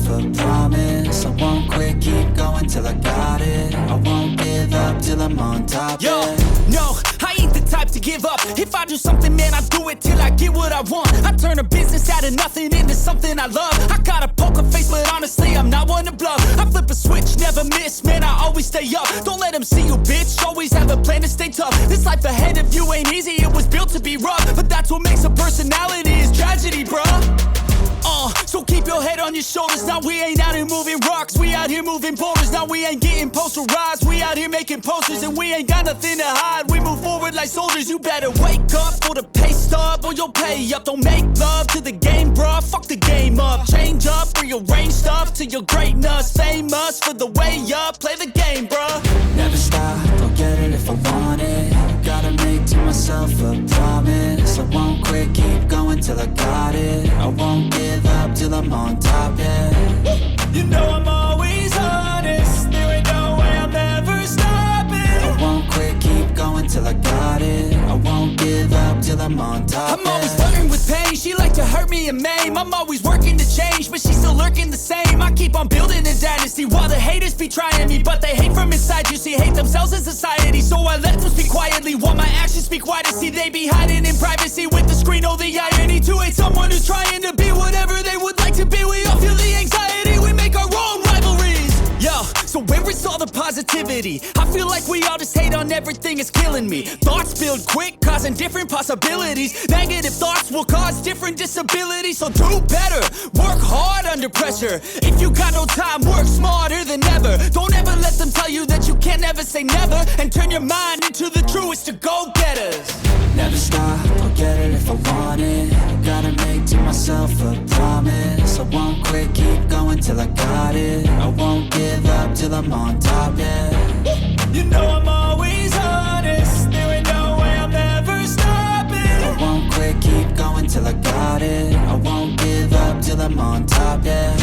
a promise. I won't quit, keep going till I got it. I won't give up till I'm on top. Yo, yeah. no, I ain't the type to give up. If I do something, man, I do it till I get what I want. I turn a business out of nothing into something I love. I got a poker face, but honestly, I'm not one to bluff. I flip a switch, never miss, man, I always stay up. Don't let them see you, bitch, always have a plan to stay tough. This life ahead of you ain't easy, it was built to be rough. But that's what makes a personality, is tragedy, bruh. So keep your head on your shoulders. Now we ain't out here moving rocks, we out here moving boulders. Now we ain't getting posterized, we out here making posters. And we ain't got nothing to hide, we move forward like soldiers. You better wake up for the pay stub, or you'll pay up. Don't make love to the game, bruh, fuck the game up. Change up, rearrange stuff to your greatness. Famous for the way up, play the game, bruh. Never stop, I'll get it if I want it. Gotta make to myself a promise. I won't quit, keep going till I got it. I won't give up till I'm on top, yeah. You know I'm always honest, there ain't no way I'm ever stopping. I won't quit, keep going till I got it. I won't give up till I'm on top, I'm always flirting with pain, she like to hurt me and maim. I'm always working to change, but she's still lurking the same. I keep on building a dynasty while the haters be trying me. But they hate from inside, you see, hate themselves in society. So I let them speak quietly while my actions speak wider. See, they be hiding in privacy with the screen, oh the irony. To hate someone who's trying to be whatever they would like to be. We all feel the anxiety, we make our own rivalries. Yo, so where is all the positivity? I feel like we all just hate on everything, it's killing me. Thoughts build quick, causing different possibilities. Negative thoughts will cause different disabilities. So do better, work hard under pressure. If you got no time, work smarter than ever. Don't ever let them tell you that you can't never say never. And turn your mind into the truest of go-getters. Never stop, I'll get it if I want it. Gotta make to myself a promise. I won't quit, keep going till I got it. I won't give up till I'm on top, yeah. You know I'm always honest, there ain't no way I'm ever stopping. I won't quit, keep going till I got it. I won't give up till I'm on top, yeah.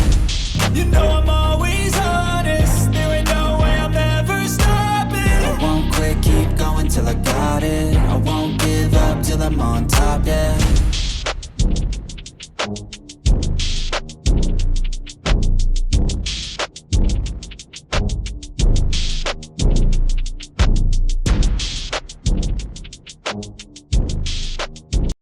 You know I'm always honest, there ain't no way I'm ever stopping. I won't quit, keep going till I got it. I won't give up till I'm on top, yeah.